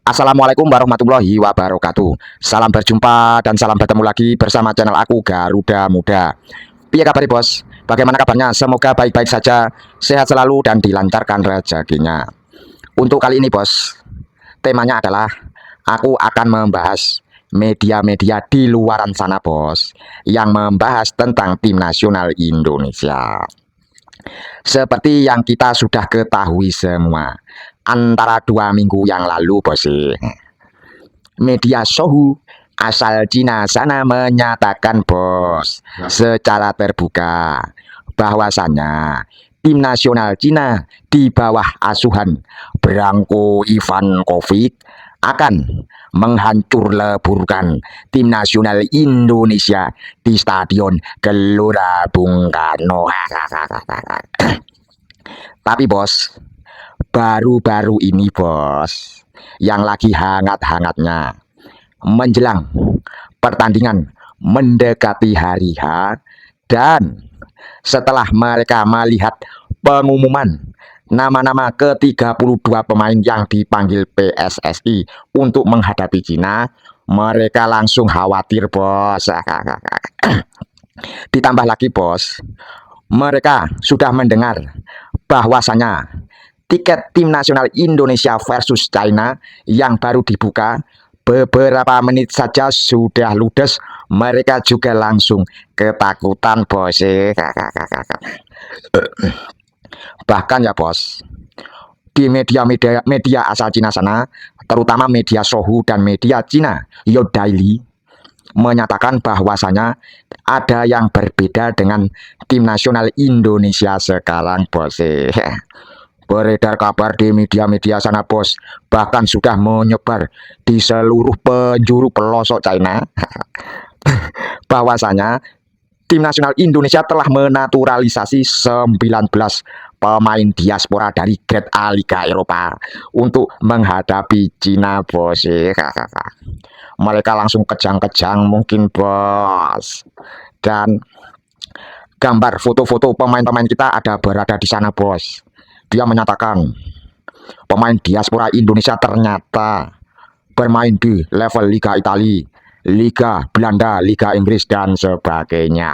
Assalamualaikum warahmatullahi wabarakatuh. Salam berjumpa dan salam bertemu lagi bersama channel aku Garuda Muda. Piye kabar bos? Bagaimana kabarnya? Semoga baik-baik saja, sehat selalu dan dilancarkan rezekinya. Untuk kali ini bos, temanya adalah aku akan membahas media-media di luaran sana bos, yang membahas tentang tim nasional Indonesia. Seperti yang kita sudah ketahui semua, antara 2 minggu yang lalu bos, media Sohu asal Cina sana menyatakan bos secara terbuka bahwasannya tim nasional Cina di bawah asuhan Branko Ivankovic akan menghancur leburkan tim nasional Indonesia di Stadion Gelora Bung Karno. Tapi bos, baru-baru ini bos, yang lagi hangat-hangatnya menjelang pertandingan mendekati hari H, dan setelah mereka melihat pengumuman nama-nama ke-32 pemain yang dipanggil PSSI untuk menghadapi Cina, mereka langsung khawatir bos. Ditambah lagi bos, mereka sudah mendengar bahwasanya tiket tim nasional Indonesia versus China yang baru dibuka beberapa menit saja sudah ludes. Mereka juga langsung ketakutan bos. Bahkan ya bos, di media asal Cina sana, terutama media Sohu dan media Cina Yo Daily, menyatakan bahwasanya ada yang berbeda dengan tim nasional Indonesia sekarang bos. Beredar kabar di media-media sana bos, bahkan sudah menyebar di seluruh penjuru pelosok China bahwasanya tim nasional Indonesia telah menaturalisasi 19 pemain diaspora dari Grade A Liga Eropa untuk menghadapi Cina bos. Mereka langsung kejang-kejang mungkin bos, dan gambar foto-foto pemain-pemain kita ada berada di sana bos. Dia menyatakan pemain diaspora Indonesia ternyata bermain di level Liga Italia, Liga Belanda, Liga Inggris dan sebagainya.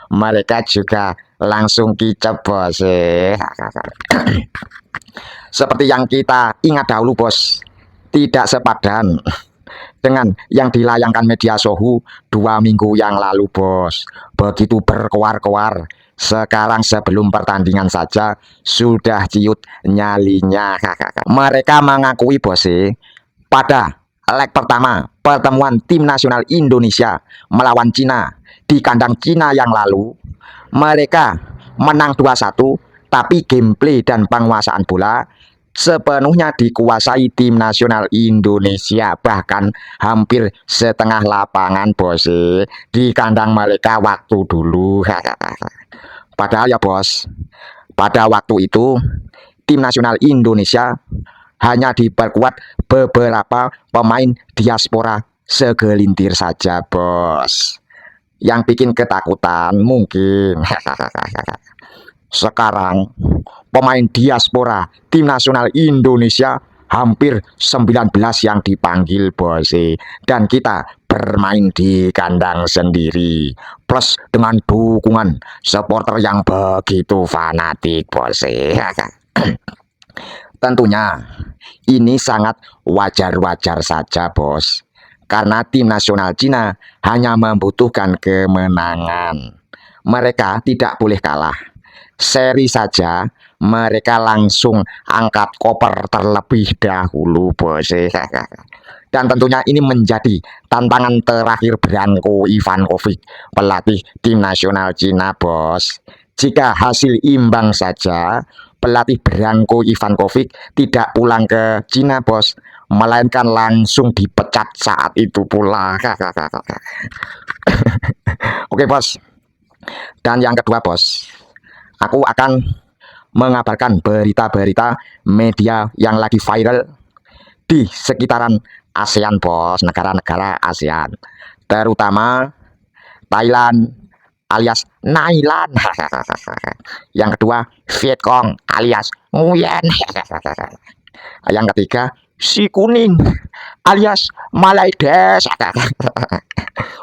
Mereka juga langsung kicep bos. Seperti yang kita ingat dahulu bos, tidak sepadan dengan yang dilayangkan media Sohu 2 minggu yang lalu bos. Begitu berkoar-koar, sekarang sebelum pertandingan saja sudah ciut nyalinya. Mereka mengakui bos, pada leg pertama pertemuan tim nasional Indonesia melawan Cina di kandang Cina yang lalu, mereka menang 2-1, tapi gameplay dan penguasaan bola sepenuhnya dikuasai tim nasional Indonesia, bahkan hampir setengah lapangan bos di kandang mereka waktu dulu. Padahal ya bos, pada waktu itu tim nasional Indonesia hanya diperkuat beberapa pemain diaspora segelintir saja bos. Yang bikin ketakutan mungkin sekarang pemain diaspora tim nasional Indonesia hampir 19 yang dipanggil bos, dan kita bermain di kandang sendiri plus dengan dukungan supporter yang begitu fanatik bos. Tentunya ini sangat wajar-wajar saja bos, karena tim nasional Cina hanya membutuhkan kemenangan. Mereka tidak boleh kalah. Seri saja mereka langsung angkat koper terlebih dahulu bos. Dan tentunya ini menjadi tantangan terakhir Branko Ivankovic, pelatih tim nasional Cina bos. Jika hasil imbang saja, pelatih Branko Ivankovic tidak pulang ke Cina bos, melainkan langsung dipecat saat itu pula. Oke bos. Dan yang kedua bos, aku akan mengabarkan berita-berita media yang lagi viral di sekitaran ASEAN bos, negara-negara ASEAN, terutama Thailand alias Nailan. Yang kedua Vietcong alias Nguyen. Yang ketiga, si kuning alias Malaides.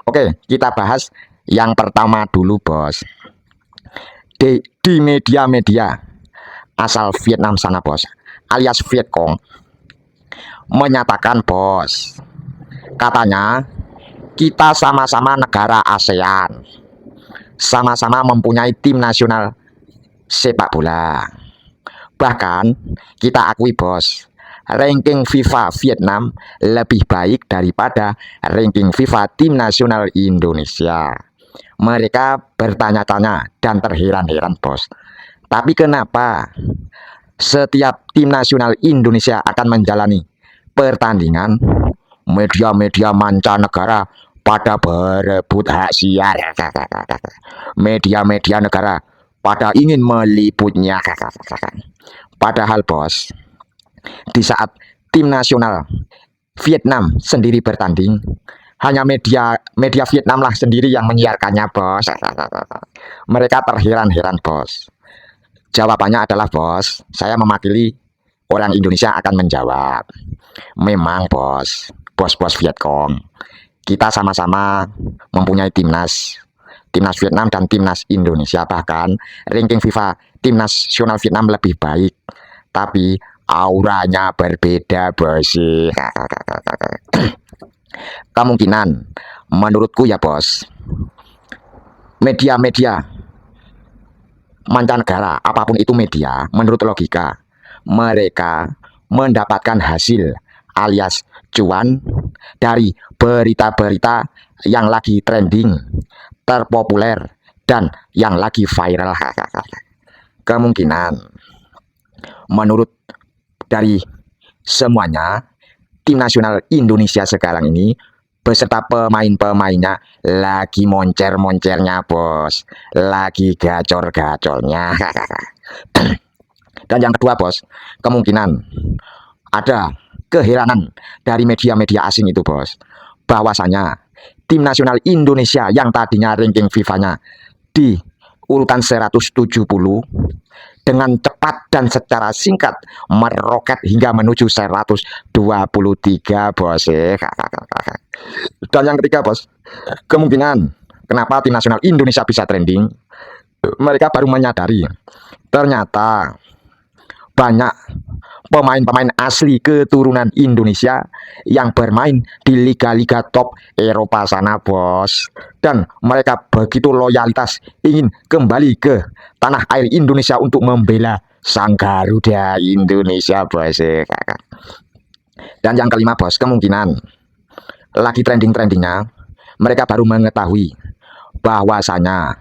Oke, kita bahas yang pertama dulu, bos. Di media-media asal Vietnam sana, bos, alias Vietcong, menyatakan, bos, katanya kita sama-sama negara ASEAN, sama-sama mempunyai tim nasional sepak bola. Bahkan kita akui, bos, ranking FIFA Vietnam lebih baik daripada ranking FIFA tim nasional Indonesia. Mereka bertanya-tanya dan terheran-heran, bos. Tapi kenapa setiap tim nasional Indonesia akan menjalani pertandingan, media-media mancanegara pada berebut hak siar, media-media negara pada ingin meliputnya. Padahal, bos, di saat tim nasional Vietnam sendiri bertanding, hanya media Vietnam lah sendiri yang menyiarkannya, bos. Mereka terheran-heran, bos. Jawabannya adalah, bos, saya mewakili orang Indonesia akan menjawab. Memang, bos, bos-bos Vietcong, kita sama-sama mempunyai timnas Vietnam dan timnas Indonesia. Bahkan ranking FIFA tim nasional Vietnam lebih baik, tapi auranya berbeda, bos. Kemungkinan menurutku ya, bos, media-media mancanegara, apapun itu media, menurut logika mereka mendapatkan hasil alias cuan dari berita-berita yang lagi trending, terpopuler, dan yang lagi viral. Kemungkinan menurut dari semuanya, tim nasional Indonesia sekarang ini beserta pemain-pemainnya lagi moncer-moncernya, bos, lagi gacor-gacornya. Dan yang kedua, bos, kemungkinan ada keheranan dari media-media asing itu, bos, bahwasanya tim nasional Indonesia yang tadinya ranking FIFA-nya di urutan 170 dengan cepat dan secara singkat meroket hingga menuju 123, bos. Dan yang ketiga, bos, kemungkinan kenapa tim nasional Indonesia bisa trending, mereka baru menyadari ternyata banyak pemain-pemain asli keturunan Indonesia yang bermain di liga-liga top Eropa sana, bos. Dan mereka begitu loyalitas ingin kembali ke tanah air Indonesia untuk membela Sang Garuda Indonesia, bos. Dan yang kelima, bos, kemungkinan lagi trending-trendingnya, mereka baru mengetahui bahwasanya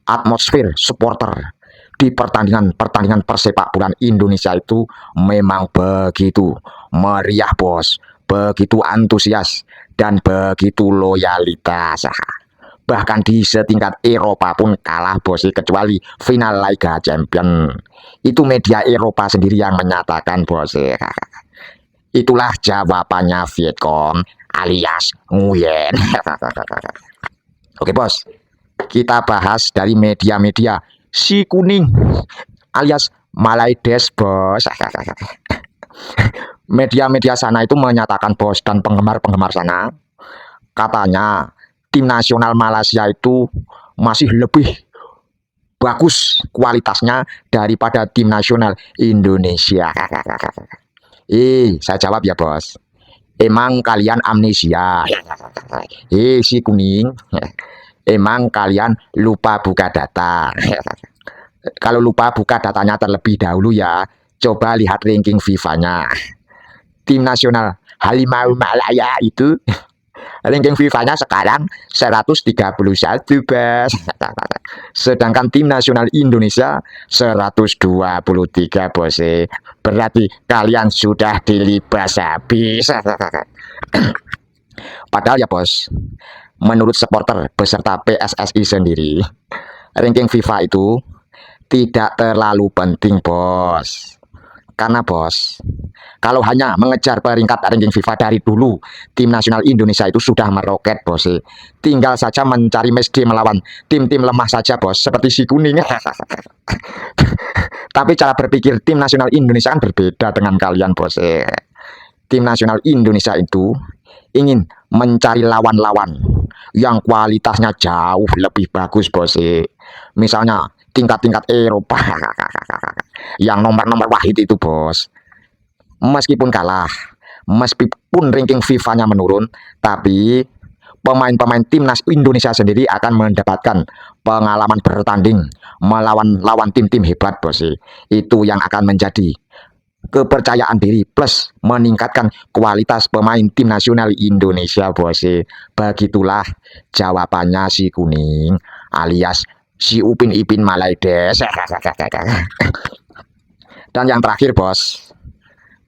atmosfer supporter di pertandingan persepak bola Indonesia itu memang begitu meriah, bos, begitu antusias dan begitu loyalitas. Bahkan di setingkat Eropa pun kalah, bos, kecuali final Liga Champion. Itu media Eropa sendiri yang menyatakan, bos. Itulah jawabannya Vietcong alias Nguyen. Oke, bos, kita bahas dari media-media si kuning alias Malaides, bos. Media-media sana itu menyatakan, bos, dan penggemar-penggemar sana, katanya tim nasional Malaysia itu masih lebih bagus kualitasnya daripada tim nasional Indonesia. Saya jawab ya, bos, emang kalian amnesia. Si kuning, emang kalian lupa buka data. Kalau lupa buka datanya terlebih dahulu ya, coba lihat ranking FIFA-nya. Tim nasional Harimau Malaya itu ranking FIFA-nya sekarang 131, bos. Sedangkan tim nasional Indonesia 123, bos. Berarti kalian sudah dilibas habis. Padahal ya, bos, menurut supporter beserta PSSI sendiri, ranking FIFA itu tidak terlalu penting, bos. Karena bos, kalau hanya mengejar peringkat ranking FIFA dari dulu, tim nasional Indonesia itu sudah meroket bos. Tinggal saja mencari matchday melawan tim-tim lemah saja bos, seperti si kuning. Tapi cara berpikir tim nasional Indonesia kan berbeda dengan kalian bos. Tim nasional Indonesia itu ingin mencari lawan-lawan yang kualitasnya jauh lebih bagus bos. Misalnya tingkat-tingkat Eropa yang nomor-nomor wahid itu bos. Meskipun kalah, meskipun ranking FIFA-nya menurun, tapi pemain-pemain timnas Indonesia sendiri akan mendapatkan pengalaman bertanding melawan lawan tim-tim hebat bos. Itu yang akan menjadi kepercayaan diri plus meningkatkan kualitas pemain tim nasional Indonesia bos. Begitulah jawabannya si kuning alias si Upin Ipin Malaides. Dan yang terakhir bos,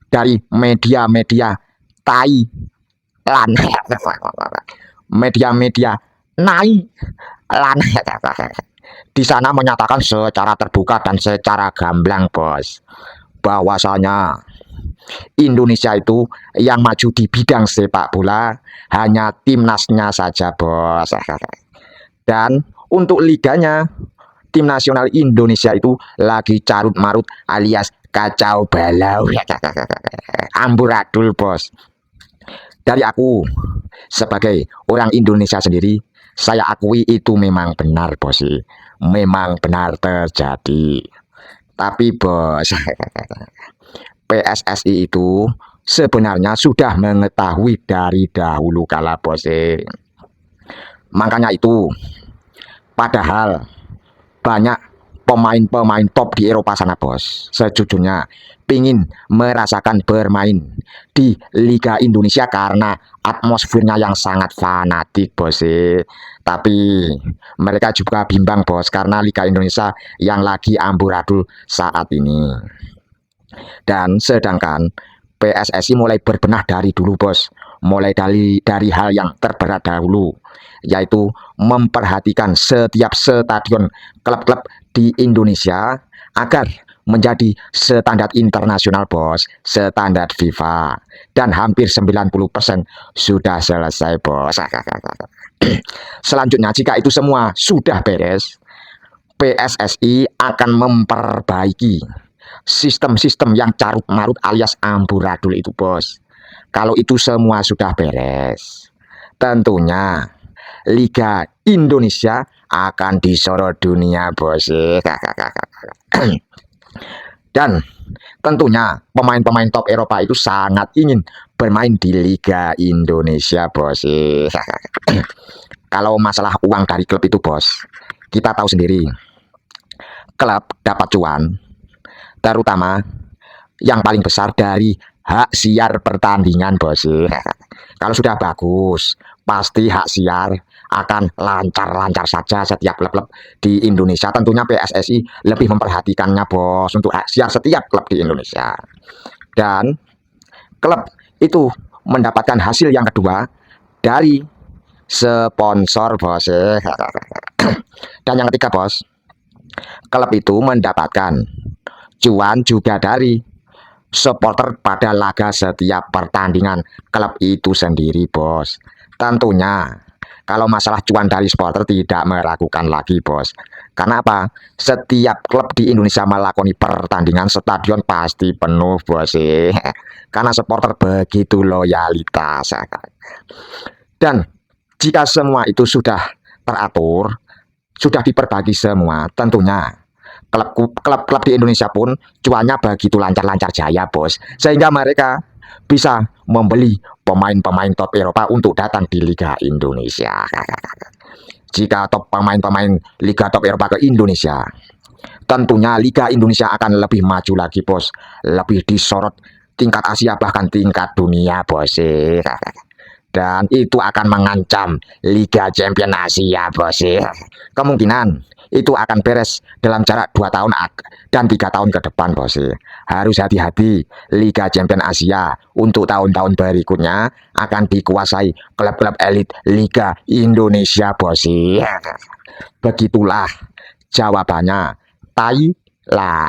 dari media-media Thailand, media-media Thailand di sana menyatakan secara terbuka dan secara gamblang bos, bahwasanya Indonesia itu yang maju di bidang sepak bola hanya timnasnya saja bos. Dan untuk liganya, tim nasional Indonesia itu lagi carut marut alias kacau balau, amburadul bos. Dari aku sebagai orang Indonesia sendiri, saya akui itu memang benar bos, memang benar terjadi. Tapi bos, PSSI itu sebenarnya sudah mengetahui dari dahulu kala bos. Makanya itu, padahal banyak pemain-pemain top di Eropa sana bos, sejujurnya pingin merasakan bermain di Liga Indonesia karena atmosfernya yang sangat fanatik bos. Tapi mereka juga bimbang bos karena Liga Indonesia yang lagi amburadul saat ini. Dan sedangkan PSSI mulai berbenah dari dulu bos, mulai dari hal yang terberat dahulu, yaitu memperhatikan setiap stadion klub-klub di Indonesia agar menjadi standar internasional bos, standar FIFA, dan hampir 90% sudah selesai bos. Selanjutnya jika itu semua sudah beres, PSSI akan memperbaiki sistem-sistem yang carut marut alias amburadul itu bos. Kalau itu semua sudah beres, tentunya Liga Indonesia akan disorot dunia bos. Dan tentunya pemain-pemain top Eropa itu sangat ingin bermain di Liga Indonesia bos. Kalau masalah uang dari klub itu bos, kita tahu sendiri, klub dapat cuan terutama yang paling besar dari hak siar pertandingan bos. Kalau sudah bagus, pasti hak siar akan lancar-lancar saja setiap klub-klub di Indonesia. Tentunya PSSI lebih memperhatikannya bos untuk hak siar setiap klub di Indonesia. Dan klub itu mendapatkan hasil yang kedua dari sponsor bos. Dan yang ketiga bos, klub itu mendapatkan cuan juga dari supporter pada laga setiap pertandingan klub itu sendiri bos. Tentunya kalau masalah cuan dari supporter tidak meragukan lagi bos. Karena apa? Setiap klub di Indonesia melakoni pertandingan stadion pasti penuh bos. Karena supporter begitu loyalitas. Dan jika semua itu sudah teratur, sudah diperbagi semua, tentunya klub-klub di Indonesia pun cuannya begitu lancar-lancar jaya bos, sehingga mereka bisa membeli pemain-pemain top Eropa untuk datang di Liga Indonesia. Jika top pemain-pemain Liga top Eropa ke Indonesia, tentunya Liga Indonesia akan lebih maju lagi bos, lebih disorot tingkat Asia bahkan tingkat dunia bos. Dan itu akan mengancam Liga Champion Asia bos. Kemungkinan itu akan beres dalam jarak 2 tahun dan 3 tahun ke depan bos. Harus hati-hati, Liga Champion Asia untuk tahun-tahun berikutnya akan dikuasai klub-klub elit Liga Indonesia bos. Begitulah jawabannya Lah,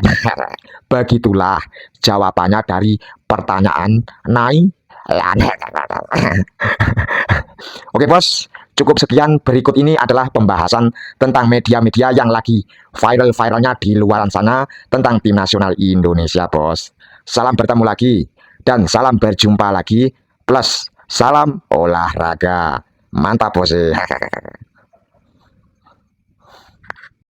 begitulah jawabannya dari pertanyaan Nai. Lah, oke bos, cukup sekian. Berikut ini adalah pembahasan tentang media-media yang lagi viral-viralnya di luaran sana tentang tim nasional Indonesia bos. Salam bertemu lagi dan salam berjumpa lagi plus salam olahraga. Mantap bos.